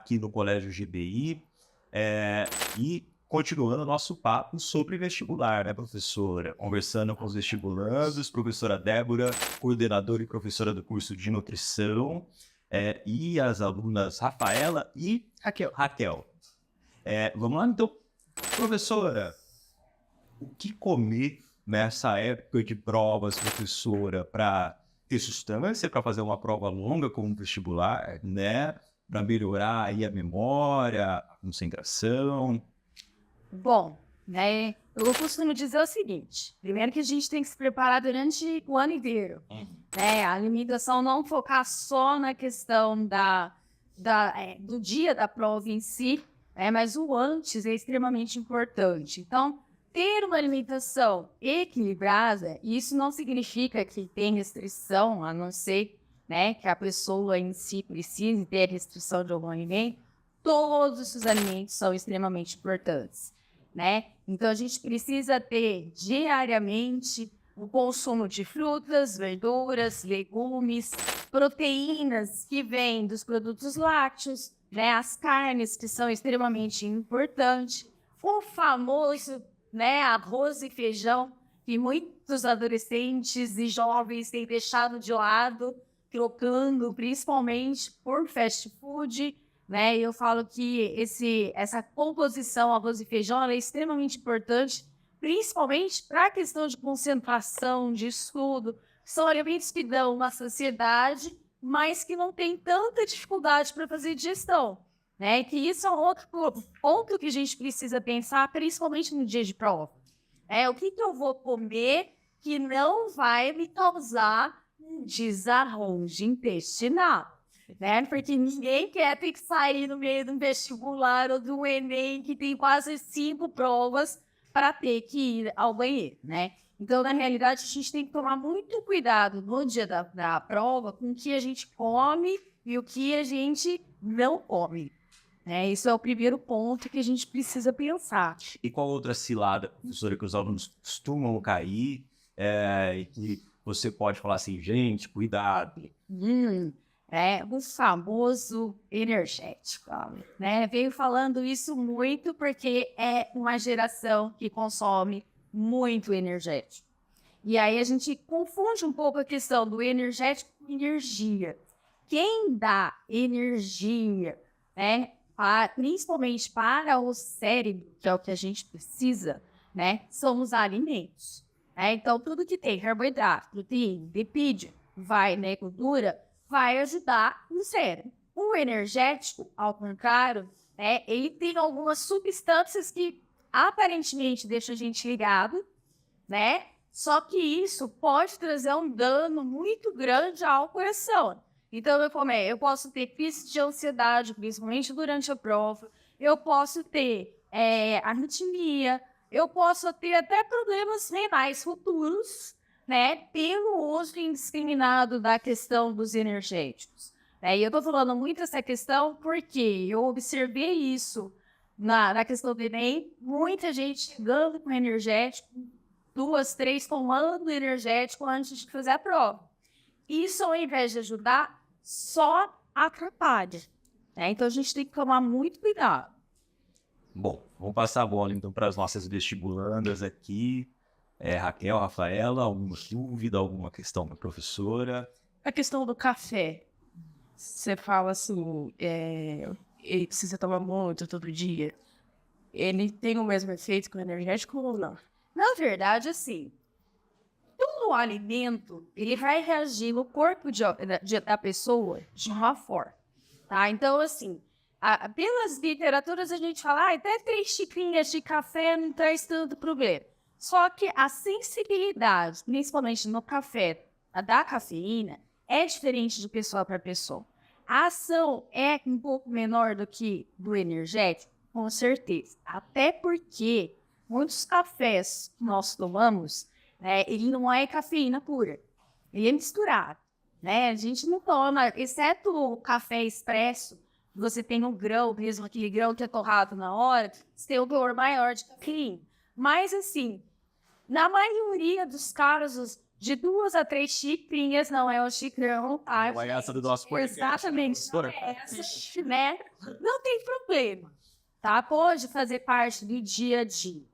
aqui no Colégio GBI, e continuando o nosso papo sobre vestibular, né, professora? Conversando com os vestibulandos, professora Débora, coordenadora e professora do curso de nutrição, e as alunas Rafaela e Raquel. Vamos lá, então. Professora, o que comer nessa época de provas, professora, para ter sustância, para fazer uma prova longa como vestibular, né? Para melhorar aí a memória, a concentração? Bom, né, eu costumo dizer o seguinte: primeiro que a gente tem que se preparar durante o ano inteiro. Né? A alimentação não focar só na questão do dia da prova em si, mas o antes é extremamente importante. Então, ter uma alimentação equilibrada, isso não significa que tem restrição, a não ser, né, que a pessoa em si precise ter restrição de algum alimento. Todos os alimentos são extremamente importantes, né? Então, a gente precisa ter diariamente o consumo de frutas, verduras, legumes, proteínas que vêm dos produtos lácteos, né? As carnes, que são extremamente importantes. O famoso, né, arroz e feijão, que muitos adolescentes e jovens têm deixado de lado, trocando principalmente por fast food, né? Eu falo que essa composição arroz e feijão é extremamente importante, principalmente para a questão de concentração, de estudo. São alimentos que dão uma saciedade, mas que não tem tanta dificuldade para fazer digestão, né? E que isso é um outro ponto que a gente precisa pensar, principalmente no dia de prova. O que eu vou comer que não vai me causar um desarranjo intestinal? Né? Porque ninguém quer ter que sair no meio de um vestibular ou do Enem, que tem quase 5 provas, para ter que ir ao banheiro, né? Então, na realidade, a gente tem que tomar muito cuidado no dia da prova com o que a gente come e o que a gente não come. Né? Isso é o primeiro ponto que a gente precisa pensar. E qual outra cilada, professora, que os alunos costumam cair, e que você pode falar assim, gente, cuidado? O famoso energético, né? Venho falando isso muito porque é uma geração que consome muito energético. E aí a gente confunde um pouco a questão do energético com energia. Quem dá energia, né, principalmente para o cérebro, que é o que a gente precisa, né, são os alimentos. Então, tudo que tem carboidrato, proteína, lipídio, né, gordura, vai ajudar no cérebro. O energético, ao contrário, ele tem algumas substâncias que aparentemente deixam a gente ligado, né? Só que isso pode trazer um dano muito grande ao coração. Então, eu posso ter crise de ansiedade, principalmente durante a prova. Eu posso ter arritmia. Eu posso ter até problemas renais futuros, né, pelo uso indiscriminado da questão dos energéticos. E eu estou falando muito essa questão porque eu observei isso na questão do Enem, muita gente chegando com energético, 2, 3 tomando energético antes de fazer a prova. Isso, ao invés de ajudar, só atrapalha. Então, a gente tem que tomar muito cuidado. Bom, vamos passar a bola, então, para as nossas vestibulandas aqui. Raquel, Rafaela, alguma dúvida, alguma questão para a professora? A questão do café. Você fala assim, se você toma muito todo dia, ele tem o mesmo efeito que o energético ou não? Na verdade, assim, todo alimento, ele vai reagir no corpo da pessoa de uma forma, tá? Então, assim, pelas literaturas a gente fala, até 3 xicrinhas de café não traz tanto problema. Só que a sensibilidade, principalmente no café, da cafeína, é diferente de pessoa para pessoa. A ação é um pouco menor do que do energético, com certeza. Até porque muitos cafés que nós tomamos, ele não é cafeína pura. Ele é misturado. A gente não toma, exceto o café expresso, você tem um grão, mesmo aquele grão que é torrado na hora, você tem um teor maior de cafeína. Mas, assim, na maioria dos casos, de 2 a 3 xicrinhas, não é o xicrão, tá? Não é essa do nosso podcast. Exatamente, não é essa, né? Não tem problema, tá? Pode fazer parte do dia a dia,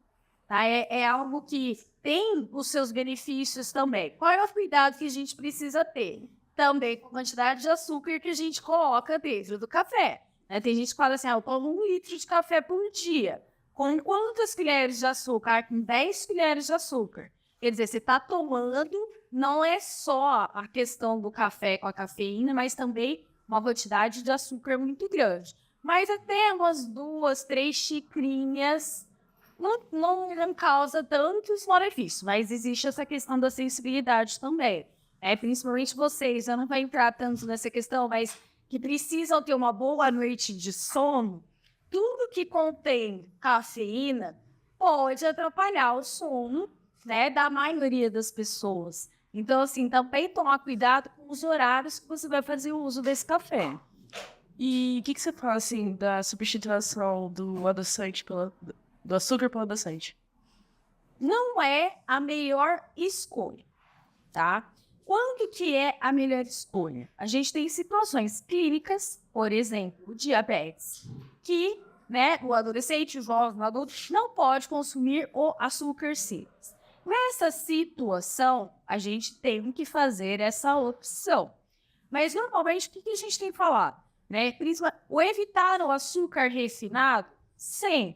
tá? É algo que tem os seus benefícios também. Qual é o cuidado que a gente precisa ter? Também com a quantidade de açúcar que a gente coloca dentro do café, né? Tem gente que fala assim, eu tomo 1 litro de café por dia. Com quantas colheres de açúcar? Com 10 colheres de açúcar. Quer dizer, você está tomando, não é só a questão do café com a cafeína, mas também uma quantidade de açúcar muito grande. Mas até umas 2, 3 xicrinhas não causa tantos malefícios, mas existe essa questão da sensibilidade também. Principalmente vocês, eu não vou entrar tanto nessa questão, mas que precisam ter uma boa noite de sono, tudo que contém cafeína pode atrapalhar o sono, né, da maioria das pessoas. Então, assim, também tomar cuidado com os horários que você vai fazer o uso desse café. E o que você fala, assim, da substituição do adoçante do açúcar pelo adoçante? Não é a melhor escolha, tá? Quando que é a melhor escolha? A gente tem situações clínicas, por exemplo, diabetes, que, né, o adolescente, o jovem, o adulto, não pode consumir o açúcar simples. Nessa situação, a gente tem que fazer essa opção. Mas, normalmente, o que a gente tem que falar? Né? O evitar o açúcar refinado, sim.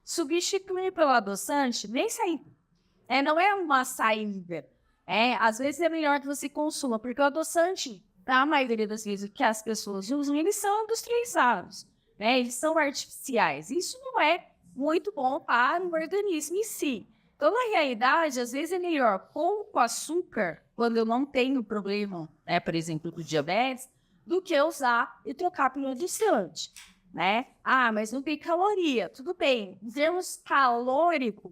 Substituir pelo adoçante, nem sempre. Não é uma saída. Às vezes é melhor que você consuma, porque o adoçante, na maioria das vezes que as pessoas usam, eles são industrializados, né? Eles são artificiais. Isso não é muito bom para o organismo em si. Então, na realidade, às vezes é melhor com o açúcar, quando eu não tenho problema, né, por exemplo, do diabetes, do que usar e trocar pelo adoçante, né? Ah, mas não tem caloria. Tudo bem. Em termos calóricos,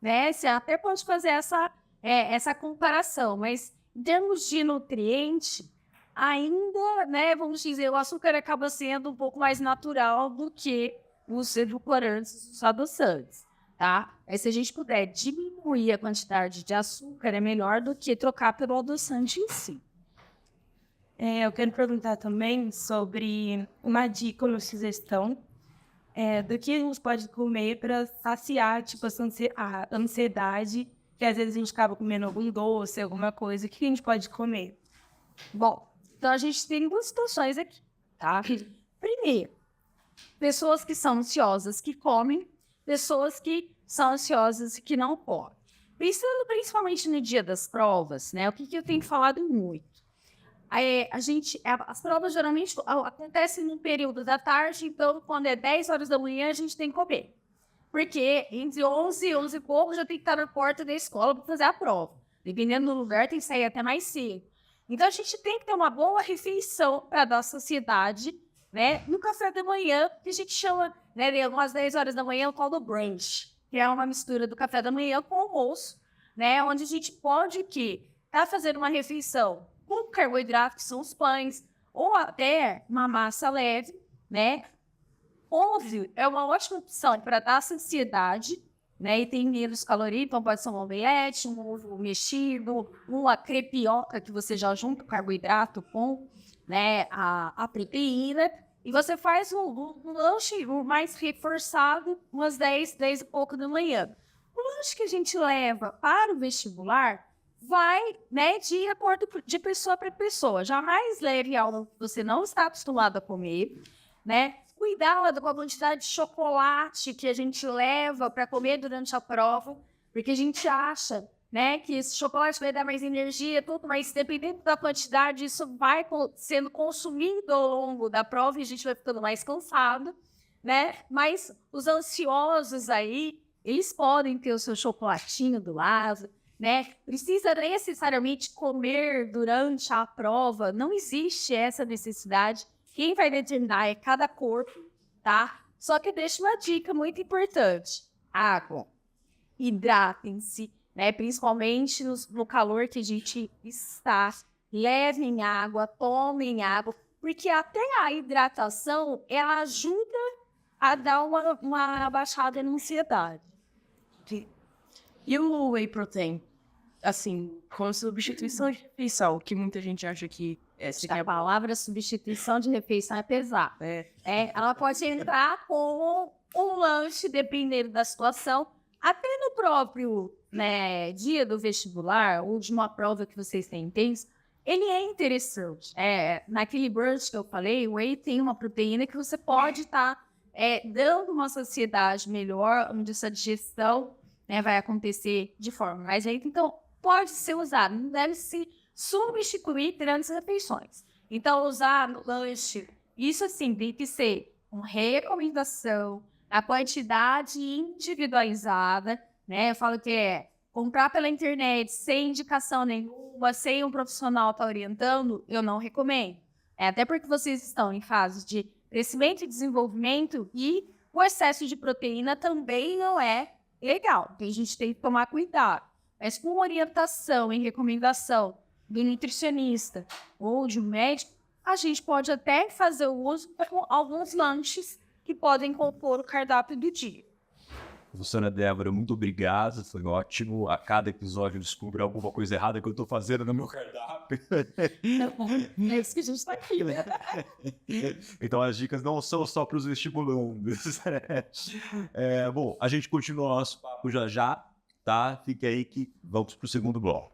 né, você até pode fazer essa comparação, mas em termos de nutriente, ainda, né, vamos dizer, o açúcar acaba sendo um pouco mais natural do que os edulcorantes, os adoçantes, tá? Aí, se a gente puder diminuir a quantidade de açúcar, é melhor do que trocar pelo adoçante em si. Eu quero perguntar também sobre uma dica, uma sugestão do que a gente pode comer para saciar, tipo, a ansiedade, que às vezes a gente acaba comendo algum doce, alguma coisa. O que a gente pode comer? Bom, então a gente tem 2 situações aqui, tá? Primeiro, pessoas que são ansiosas que comem, pessoas que são ansiosas e que não comem. Pensando principalmente no dia das provas, né? O que eu tenho falado muito? As provas geralmente acontecem no período da tarde, então quando é 10 horas da manhã a gente tem que comer. Porque entre 11 e 11 e pouco já tem que estar na porta da escola para fazer a prova. Dependendo do lugar, tem que sair até mais cedo. Então a gente tem que ter uma boa refeição para dar saciedade, né? No café da manhã, que a gente chama, né, umas 10 horas da manhã, o tal do brunch, que é uma mistura do café da manhã com o almoço, né? Onde a gente pode tá fazendo uma refeição com carboidrato, que são os pães, ou até uma massa leve, né? Ovo é uma ótima opção para dar saciedade, né? E tem menos calorias, então pode ser um omelete, um ovo mexido, uma crepioca, que você já junta o carboidrato com, né, a proteína, e você faz um lanche mais reforçado, umas 10 e pouco da manhã. O lanche que a gente leva para o vestibular vai, né, de acordo de pessoa para pessoa. Jamais leve algo que você não está acostumado a comer, né? Cuidado com a quantidade de chocolate que a gente leva para comer durante a prova, porque a gente acha, né, que esse chocolate vai dar mais energia, tudo, mas dependendo da quantidade, isso vai sendo consumido ao longo da prova e a gente vai ficando mais cansado, né? Mas os ansiosos aí, eles podem ter o seu chocolatinho do lado, né? Precisa necessariamente comer durante a prova, não existe essa necessidade. Quem vai determinar é cada corpo, tá? Só que deixa uma dica muito importante. Água. Hidratem-se, né? Principalmente no calor que a gente está. Levem água, tomem água, porque até a hidratação, ela ajuda a dar uma baixada na ansiedade. E o whey protein? assim, com substituição de refeição, que muita gente acha que A palavra substituição de refeição é pesada. Ela pode entrar com um lanche, dependendo da situação, até no próprio, né, dia do vestibular, ou de uma prova que vocês têm intenso, ele é interessante. Naquele brunch que eu falei, o whey tem uma proteína que você pode estar dando uma saciedade melhor, onde essa digestão, né, vai acontecer de forma mais lenta. Então, pode ser usado, não deve se substituir grandes refeições. Então, usar no lanche, isso assim, tem que ser uma recomendação, a quantidade individualizada, né? Eu falo que comprar pela internet sem indicação nenhuma, sem um profissional estar orientando, eu não recomendo. Até porque vocês estão em fase de crescimento e desenvolvimento e o excesso de proteína também não é legal. Então, a gente tem que tomar cuidado. Mas com orientação e recomendação do nutricionista ou de um médico, a gente pode até fazer o uso com alguns lanches que podem compor o cardápio do dia. Professora Débora, muito obrigado, foi ótimo. A cada episódio eu descubro alguma coisa errada que eu estou fazendo no meu cardápio. É isso que a gente está aqui, né? Então as dicas não são só para os vestibulandos. Bom, a gente continua o nosso papo já, tá? Fique aí que vamos para o segundo bloco.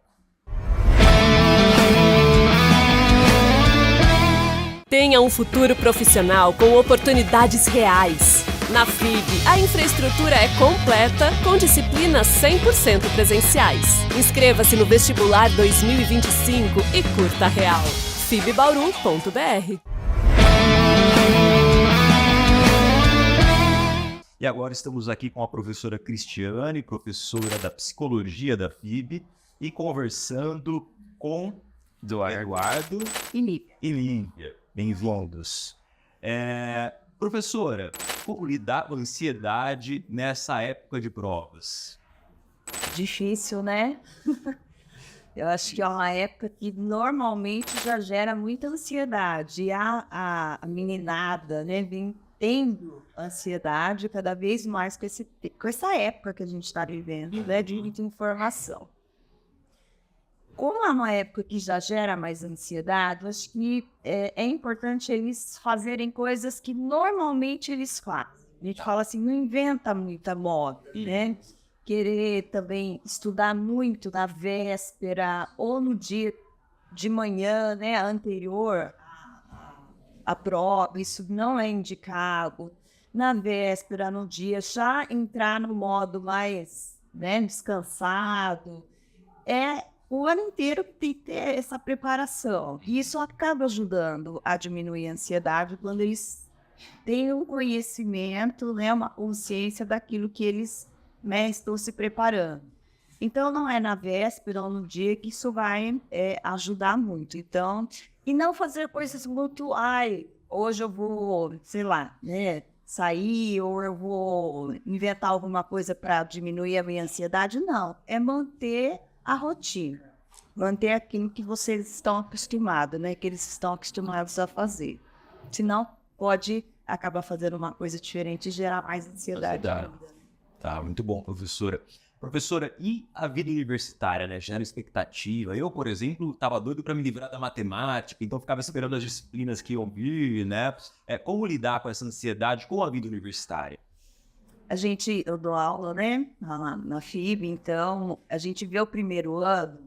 Tenha um futuro profissional com oportunidades reais. Na FIB, a infraestrutura é completa, com disciplinas 100% presenciais. Inscreva-se no Vestibular 2025 e curta a real. fibbauru.br. E agora estamos aqui com a professora Cristiane, professora da Psicologia da FIB, e conversando com Eduardo E Límpia. Bem-vindos. Professora, como lidar com a ansiedade nessa época de provas? Difícil, né? Eu acho que é uma época que normalmente já gera muita ansiedade. E a meninada, né, vem tendo ansiedade cada vez mais com essa época que a gente está vivendo, né, de muita informação. Como é uma época que já gera mais ansiedade, acho que é importante eles fazerem coisas que normalmente eles fazem. A gente fala assim, não inventa muita moda, né? Querer também estudar muito na véspera ou no dia de manhã, né, anterior à prova, isso não é indicado. Na véspera, no dia, já entrar no modo mais, né, descansado. O ano inteiro tem que ter essa preparação. E isso acaba ajudando a diminuir a ansiedade quando eles têm um conhecimento, né, uma consciência daquilo que eles, né, estão se preparando. Então, não é na véspera ou no dia que isso vai ajudar muito. Então, e não fazer coisas muito, hoje eu vou, sei lá, né, sair ou eu vou inventar alguma coisa para diminuir a minha ansiedade. Não, é manter a rotina, manter aquilo que vocês estão acostumados, né? Que eles estão acostumados a fazer. Senão, pode acabar fazendo uma coisa diferente e gerar mais ansiedade ainda. Tá, muito bom, professora. Professora, e a vida universitária, né? Gera expectativa. Eu, por exemplo, estava doido para me livrar da matemática, então ficava esperando as disciplinas que iam vir, né? Como lidar com essa ansiedade com a vida universitária? Eu dou aula, né, na FIB, então a gente vê o primeiro ano,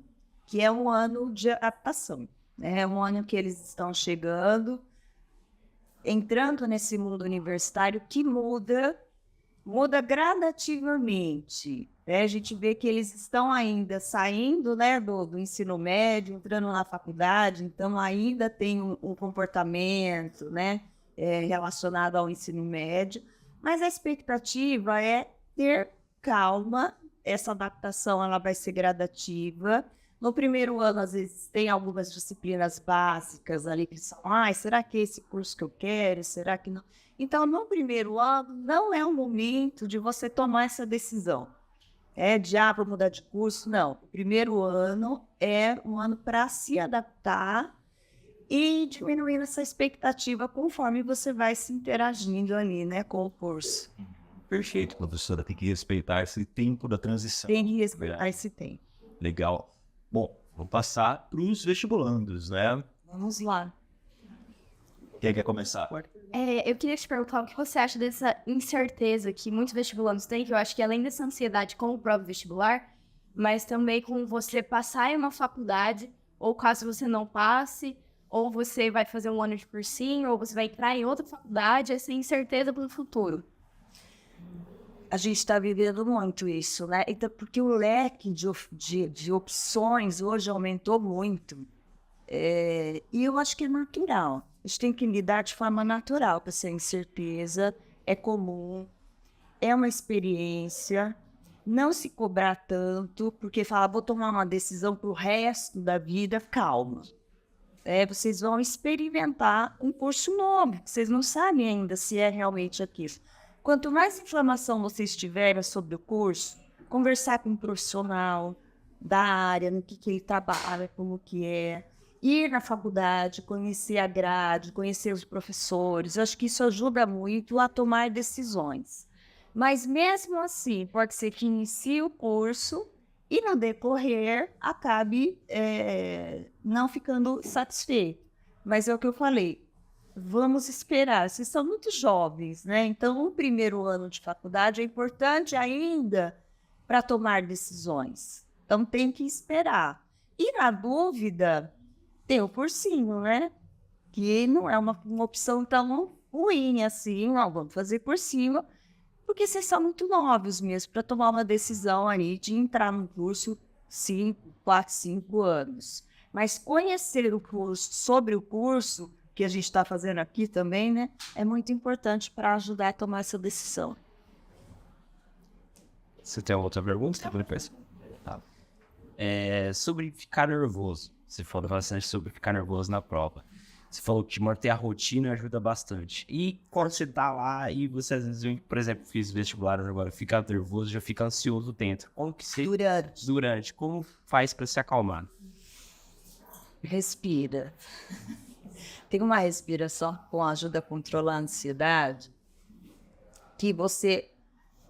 que é um ano de adaptação, né? É um ano que eles estão chegando, entrando nesse mundo universitário que muda gradativamente, né? A gente vê que eles estão ainda saindo, né, do ensino médio, entrando na faculdade, então ainda tem um comportamento, né, relacionado ao ensino médio. Mas a expectativa é ter calma, essa adaptação ela vai ser gradativa. No primeiro ano, às vezes, tem algumas disciplinas básicas ali que são, será que é esse curso que eu quero? Será que não? Então, no primeiro ano, não é o momento de você tomar essa decisão. Vou mudar de curso, não. O primeiro ano é um ano para se adaptar e diminuindo essa expectativa conforme você vai se interagindo ali, né, com o curso. Perfeito, professora. Tem que respeitar esse tempo da transição. Tem que respeitar esse tempo. Legal. Bom, vamos passar para os vestibulandos, né? Vamos lá. Quem quer começar? Eu queria te perguntar o que você acha dessa incerteza que muitos vestibulandos têm, que eu acho que além dessa ansiedade com o próprio vestibular, mas também com você passar em uma faculdade, ou caso você não passe, ou você vai fazer um ano de cursinho, ou você vai entrar em outra faculdade, essa incerteza para o futuro. A gente está vivendo muito isso, né? Então, porque o leque de opções hoje aumentou muito. E eu acho que é natural. A gente tem que lidar de forma natural com essa incerteza. É comum, é uma experiência. Não se cobrar tanto, porque falar, vou tomar uma decisão para o resto da vida, calma. Vocês vão experimentar um curso novo, vocês não sabem ainda se é realmente aquilo. Quanto mais informação vocês tiverem sobre o curso, conversar com um profissional da área, no que ele trabalha, como que é, ir na faculdade, conhecer a grade, conhecer os professores, eu acho que isso ajuda muito a tomar decisões. Mas mesmo assim, pode ser que inicie o curso e no decorrer acabe não ficando satisfeito. Mas é o que eu falei, vamos esperar. Vocês são muito jovens, né? Então, o primeiro ano de faculdade é importante ainda para tomar decisões. Então, tem que esperar. E na dúvida, tem o cursinho, né? Que não é uma opção tão ruim assim. Não, vamos fazer cursinho, porque vocês são muito novos mesmo para tomar uma decisão ali de entrar no curso 4, 5 anos. Mas conhecer o curso, sobre o curso, que a gente está fazendo aqui também, né? É muito importante para ajudar a tomar essa decisão. Você tem outra pergunta? Tá. Sobre ficar nervoso. Você falou bastante sobre ficar nervoso na prova. Você falou que manter a rotina ajuda bastante. E quando você tá lá e você, às vezes, por exemplo, fiz vestibular agora, fica nervoso, já fica ansioso dentro. Como que você... Durante. Como faz para se acalmar? Respira. Tem uma respiração com ajuda a controlar a ansiedade, que você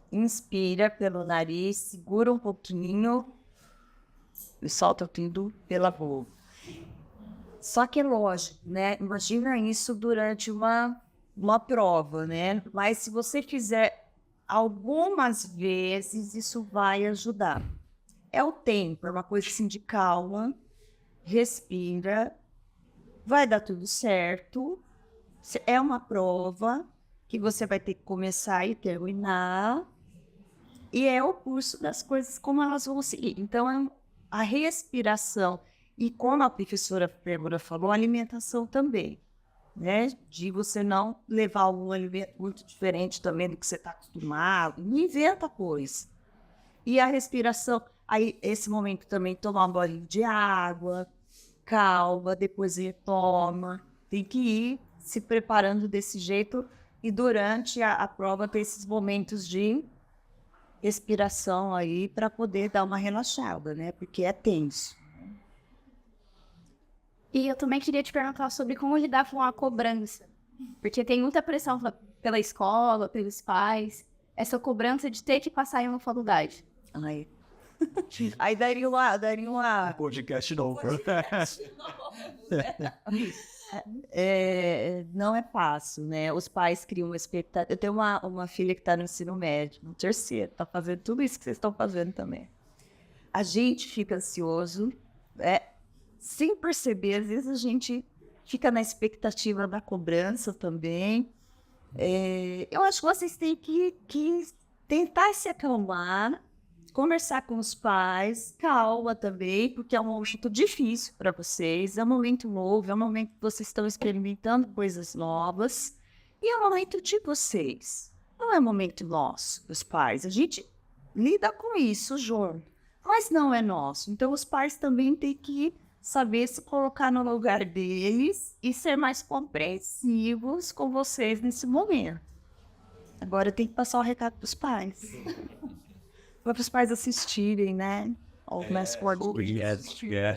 inspira pelo nariz, segura um pouquinho e solta tudo pela boca. Só que é lógico, né? Imagina isso durante uma prova, né? Mas se você fizer algumas vezes, isso vai ajudar. É o tempo, é uma coisa assim de calma, respira, vai dar tudo certo. É uma prova que você vai ter que começar e terminar. E é o curso das coisas como elas vão seguir. Então, a respiração. E como a professora Débora falou, a alimentação também, né? De você não levar algum alimento muito diferente também do que você está acostumado. Não inventa coisa. E a respiração, aí esse momento também tomar um bolinho de água, calma, depois retoma. Tem que ir se preparando desse jeito e durante a prova ter esses momentos de respiração aí para poder dar uma relaxada, né? Porque é tenso. E eu também queria te perguntar sobre como lidar com a cobrança. Porque tem muita pressão pela escola, pelos pais. Essa cobrança de ter que passar em uma faculdade. Aí daria uma... Podcast novo. Não é fácil, né? Os pais criam uma expectativa. Eu tenho uma filha que está no ensino médio, no terceiro, está fazendo tudo isso que vocês estão fazendo também. A gente fica ansioso, sem perceber, às vezes a gente fica na expectativa da cobrança também. Eu acho que vocês têm que tentar se acalmar, conversar com os pais, calma também, porque é um momento difícil para vocês, é um momento novo, é um momento que vocês estão experimentando coisas novas, e é um momento de vocês, não é um momento nosso, dos pais. A gente lida com isso junto, mas não é nosso. Então os pais também têm que saber se colocar no lugar deles e ser mais compreensivos com vocês nesse momento. Agora tem que passar o recado para os pais. Para os pais assistirem, né?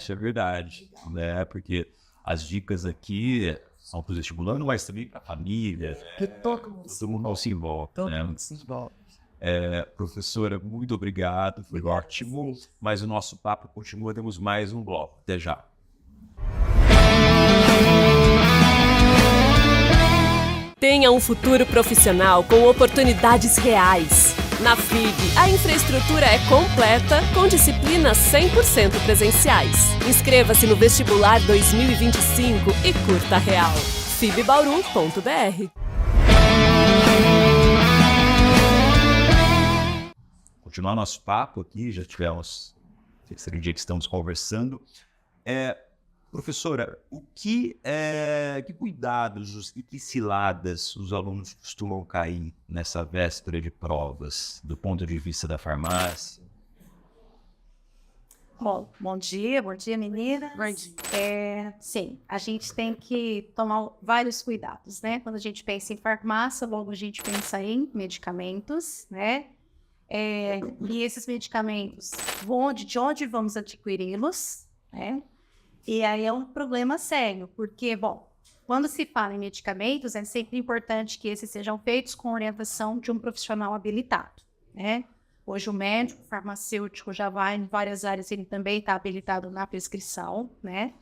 É verdade. Né? Porque as dicas aqui são para os vestibulandos, mas também para a família. Que todo mundo não se envolve. Todo Né? mundo se envolve. Professora, muito obrigado, foi ótimo, mas o nosso papo continua, temos mais um bloco. Até já. Tenha um futuro profissional com oportunidades reais. Na FIG, a infraestrutura é completa, com disciplinas 100% presenciais. Inscreva-se no Vestibular 2025 e curta a real. fibbauru.br. Continuar nosso papo aqui, já tivemos terceiro dia que estamos conversando. Professora, que cuidados e que ciladas os alunos costumam cair nessa véspera de provas, do ponto de vista da farmácia? Bom dia meninas. Bom dia. Sim, a gente tem que tomar vários cuidados, né? Quando a gente pensa em farmácia, logo a gente pensa em medicamentos, né? E esses medicamentos, de onde vamos adquiri-los, né? E aí é um problema sério, porque, bom, quando se fala em medicamentos, é sempre importante que esses sejam feitos com orientação de um profissional habilitado, né? Hoje o médico, o farmacêutico já vai em várias áreas, ele também está habilitado na prescrição, né?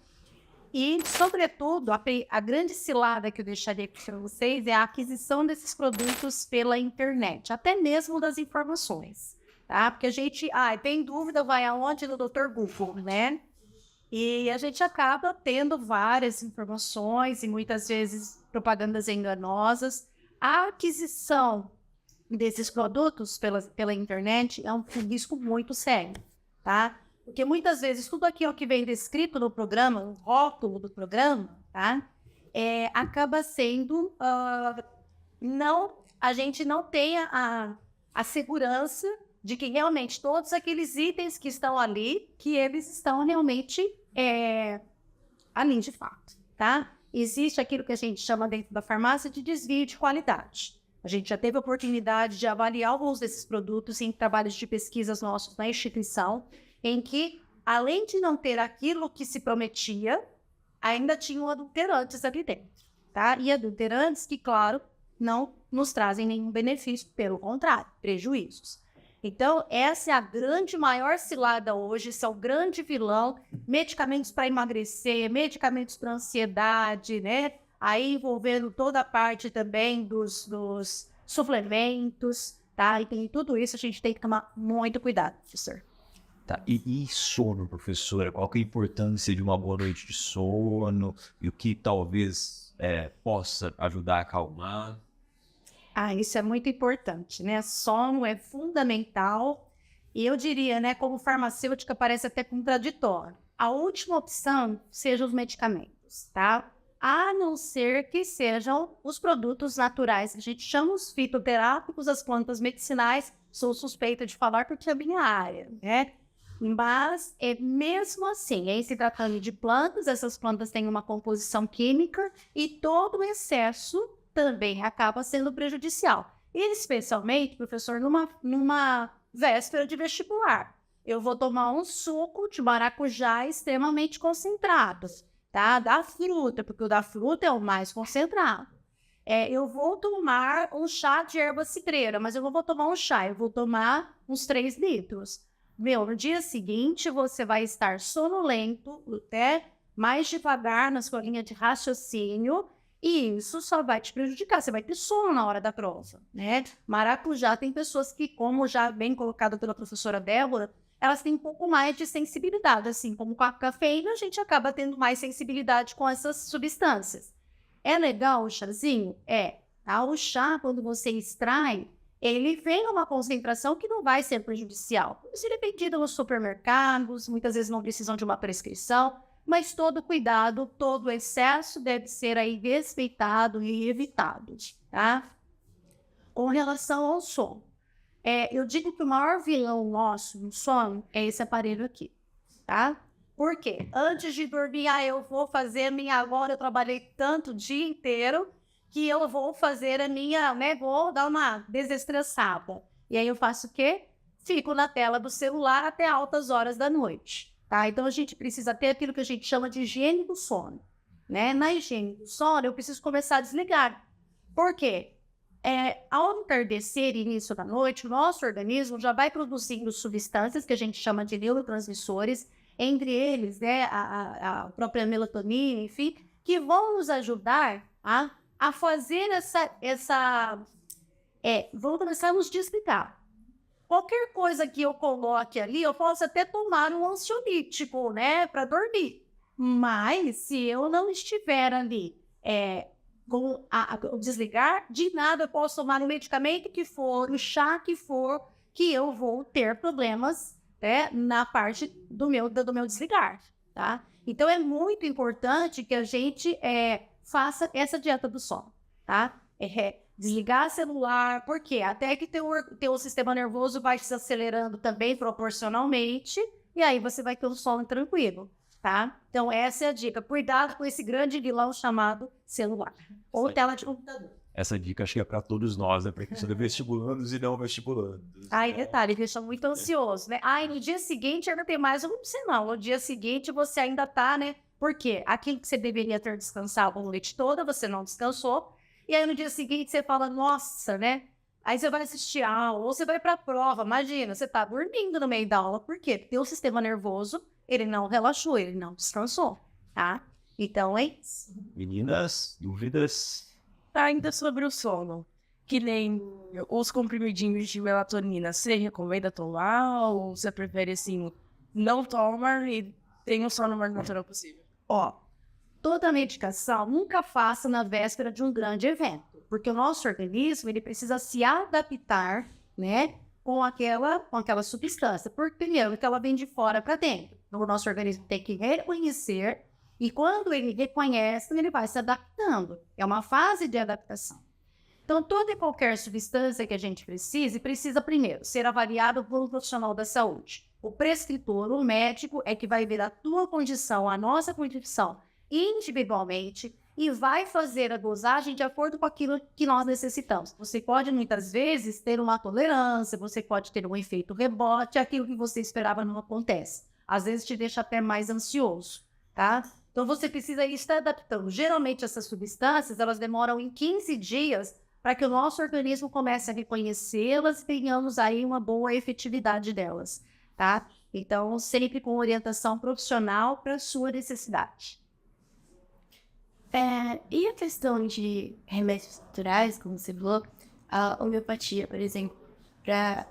E, sobretudo, a grande cilada que eu deixaria aqui para vocês é a aquisição desses produtos pela internet, até mesmo das informações, tá? Porque a gente, tem dúvida, vai aonde? No Dr. Google, né? E a gente acaba tendo várias informações e muitas vezes propagandas enganosas. A aquisição desses produtos pela internet é um risco muito sério, tá? Porque muitas vezes tudo aquilo que vem descrito no programa, no rótulo do programa, tá? Acaba sendo... a gente não tem a segurança de que realmente todos aqueles itens que estão ali, que eles estão realmente ali de fato, tá? Existe aquilo que a gente chama dentro da farmácia de desvio de qualidade. A gente já teve a oportunidade de avaliar alguns desses produtos em trabalhos de pesquisas nossos na instituição, em que, além de não ter aquilo que se prometia, ainda tinham adulterantes ali dentro, tá? E adulterantes que, claro, não nos trazem nenhum benefício, pelo contrário, prejuízos. Então, essa é a maior cilada hoje, esse é o grande vilão, medicamentos para emagrecer, medicamentos para ansiedade, né? Aí envolvendo toda a parte também dos suplementos, tá? E tem tudo isso, a gente tem que tomar muito cuidado, professor. Tá. E sono, professora? Qual que é a importância de uma boa noite de sono? E o que talvez possa ajudar a acalmar? Isso é muito importante, né? Sono é fundamental. E eu diria, né, como farmacêutica, parece até contraditório. A última opção sejam os medicamentos, tá? A não ser que sejam os produtos naturais. A gente chama os fitoterápicos, as plantas medicinais. Sou suspeita de falar porque é a minha área, né? Mas, mesmo assim, em se tratando de plantas, essas plantas têm uma composição química e todo o excesso também acaba sendo prejudicial. E especialmente, professor, numa véspera de vestibular. Eu vou tomar um suco de maracujá extremamente concentrado, tá? Da fruta, porque o da fruta é o mais concentrado. Eu vou tomar um chá de erva cidreira, mas eu não vou tomar um chá, eu vou tomar uns 3 litros. No dia seguinte, você vai estar sonolento, até mais devagar na sua linha de raciocínio, e isso só vai te prejudicar, você vai ter sono na hora da prova, né? Maracujá tem pessoas que, como já bem colocado pela professora Débora, elas têm um pouco mais de sensibilidade, assim como com a cafeína, a gente acaba tendo mais sensibilidade com essas substâncias. É legal o chazinho? Tá? O chá, quando você extrai, ele vem a uma concentração que não vai ser prejudicial. Isso é vendido nos supermercados, muitas vezes não precisam de uma prescrição, mas todo cuidado, todo excesso deve ser aí respeitado e evitado, tá? Com relação ao sono, eu digo que o maior vilão nosso no sono é esse aparelho aqui, tá? Por quê? Antes de dormir, eu vou fazer agora eu trabalhei tanto o dia inteiro que eu vou fazer vou dar uma desestressada. E aí eu faço o quê? Fico na tela do celular até altas horas da noite. Tá? Então, a gente precisa ter aquilo que a gente chama de higiene do sono, né? Na higiene do sono, eu preciso começar a desligar. Por quê? ao entardecer e início da noite, o nosso organismo já vai produzindo substâncias que a gente chama de neurotransmissores, entre eles, né, a própria melatonina, enfim, que vão nos ajudar a fazer vamos começar a nos desligar. Qualquer coisa que eu coloque ali, eu posso até tomar um ansiolítico, né, para dormir. Mas, se eu não estiver ali com o desligar, de nada eu posso tomar o medicamento que for, o chá que for, que eu vou ter problemas, né, na parte do meu desligar, tá? Então, é muito importante que a gente faça essa dieta do sono, tá? Desligar celular, porque até que teu sistema nervoso vai desacelerando também proporcionalmente, e aí você vai ter um sono tranquilo, tá? Então, essa é a dica. Cuidado com esse grande vilão chamado celular ou tela de computador. Essa dica acho que é para todos nós, né? Para quem são vestibulandos e não vestibulandos. Detalhe, deixa muito ansioso, né? No dia seguinte ainda tem mais um opcional. No dia seguinte você ainda tá, né? Por quê? Aquilo que você deveria ter descansado a noite toda, você não descansou. E aí no dia seguinte você fala, nossa, né? Aí você vai assistir aula, ou você vai pra prova. Imagina, você tá dormindo no meio da aula. Por quê? Porque o sistema nervoso, ele não relaxou, ele não descansou, tá? Então, é isso. Meninas, dúvidas? Ainda sobre o sono, que nem os comprimidinhos de melatonina, você recomenda tomar ou você prefere, assim, não toma e tem o sono mais natural possível? Toda medicação nunca faça na véspera de um grande evento, porque o nosso organismo ele precisa se adaptar, né, com aquela substância, porque primeiro que ela vem de fora para dentro. Então, o nosso organismo tem que reconhecer e quando ele reconhece, ele vai se adaptando. É uma fase de adaptação. Então, toda e qualquer substância que a gente precisa primeiro ser avaliado por um profissional da saúde. O prescritor, o médico, é que vai ver a tua condição, a nossa condição, individualmente e vai fazer a dosagem de acordo com aquilo que nós necessitamos. Você pode, muitas vezes, ter uma tolerância, você pode ter um efeito rebote, aquilo que você esperava não acontece. Às vezes te deixa até mais ansioso, tá? Então, você precisa estar adaptando. Geralmente, essas substâncias, elas demoram em 15 dias para que o nosso organismo comece a reconhecê-las e tenhamos aí uma boa efetividade delas, tá? Então, sempre com orientação profissional para a sua necessidade. E a questão de remédios naturais, como você falou, a homeopatia, por exemplo, para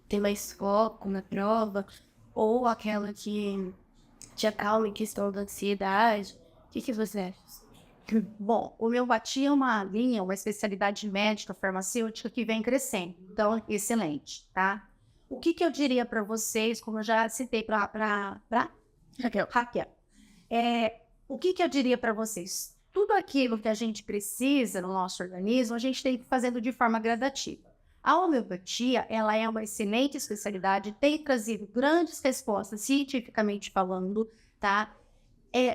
ter mais foco na prova, ou aquela que te acalma em questão da ansiedade, o que você acha? Bom, homeopatia é uma linha, uma especialidade médica, farmacêutica que vem crescendo. Então, excelente, tá? O que eu diria para vocês, como eu já citei para Raquel, o que eu diria para vocês? Tudo aquilo que a gente precisa no nosso organismo, a gente tem que ir fazendo de forma gradativa. A homeopatia, ela é uma excelente especialidade, tem trazido grandes respostas cientificamente falando, tá?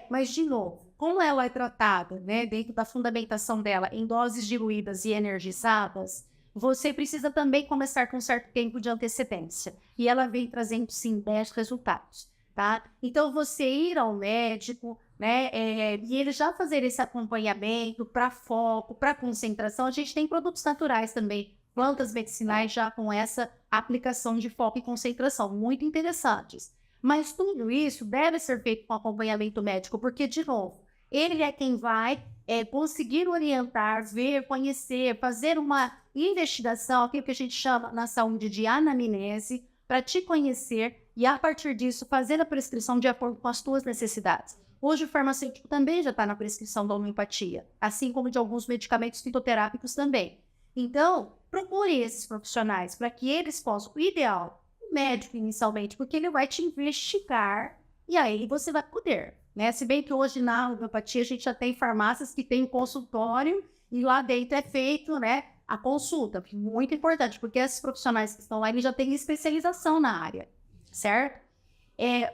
Mas, de novo, como ela é tratada, né, dentro da fundamentação dela, em doses diluídas e energizadas, você precisa também começar com um certo tempo de antecedência. E ela vem trazendo, sim, 10 resultados, tá? Então, você ir ao médico, né, e ele já fazer esse acompanhamento para foco, para concentração, a gente tem produtos naturais também, plantas medicinais já com essa aplicação de foco e concentração, muito interessantes. Mas tudo isso deve ser feito com acompanhamento médico, porque, de novo, ele é quem vai conseguir orientar, ver, conhecer, fazer uma investigação, aquilo que a gente chama na saúde de anamnese, para te conhecer e, a partir disso, fazer a prescrição de acordo com as tuas necessidades. Hoje, o farmacêutico também já está na prescrição da homeopatia, assim como de alguns medicamentos fitoterápicos também. Então, procure esses profissionais para que eles possam, o ideal, o médico inicialmente, porque ele vai te investigar e aí você vai poder, né? Se bem que hoje na homeopatia a gente já tem farmácias que tem consultório e lá dentro é feito, né, a consulta, muito importante, porque esses profissionais que estão lá, eles já têm especialização na área, certo?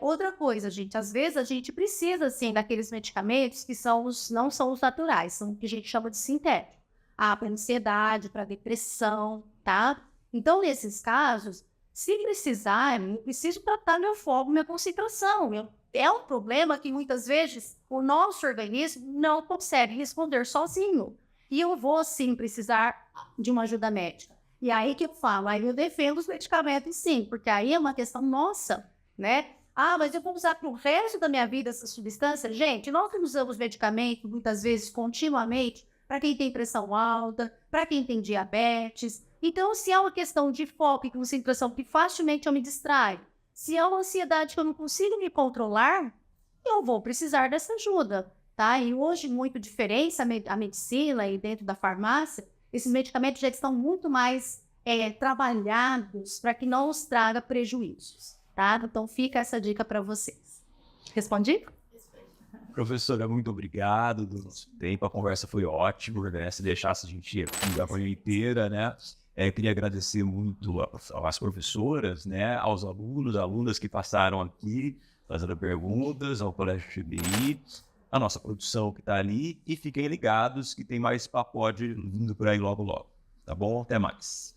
Outra coisa, gente, às vezes a gente precisa, assim, daqueles medicamentos que não são os naturais, são o que a gente chama de sintético. Para ansiedade, para depressão, tá? Então, nesses casos, se precisar, eu preciso tratar meu foco, minha concentração. É um problema que muitas vezes o nosso organismo não consegue responder sozinho. e eu vou sim precisar de uma ajuda médica. E aí que eu falo, aí eu defendo os medicamentos sim, porque aí é uma questão nossa, né? Ah, mas eu vou usar para o resto da minha vida essa substância? Gente, nós usamos medicamento muitas vezes continuamente para quem tem pressão alta, para quem tem diabetes. Então, se é uma questão de foco e concentração que facilmente eu me distraio, se é uma ansiedade que eu não consigo me controlar, eu vou precisar dessa ajuda, tá? E hoje, muito diferente a medicina e dentro da farmácia, esses medicamentos já estão muito mais trabalhados para que não os traga prejuízos, tá? Então, fica essa dica para vocês. Respondi? Professora, muito obrigado do nosso tempo. A conversa foi ótima, né? Se deixasse a gente ir a manhã inteira, né? Queria agradecer muito às professoras, né? Aos alunos, alunas que passaram aqui fazendo perguntas, ao Colégio GBI, a nossa produção que está ali. E fiquem ligados que tem mais papo vindo por aí logo, logo. Tá bom? Até mais.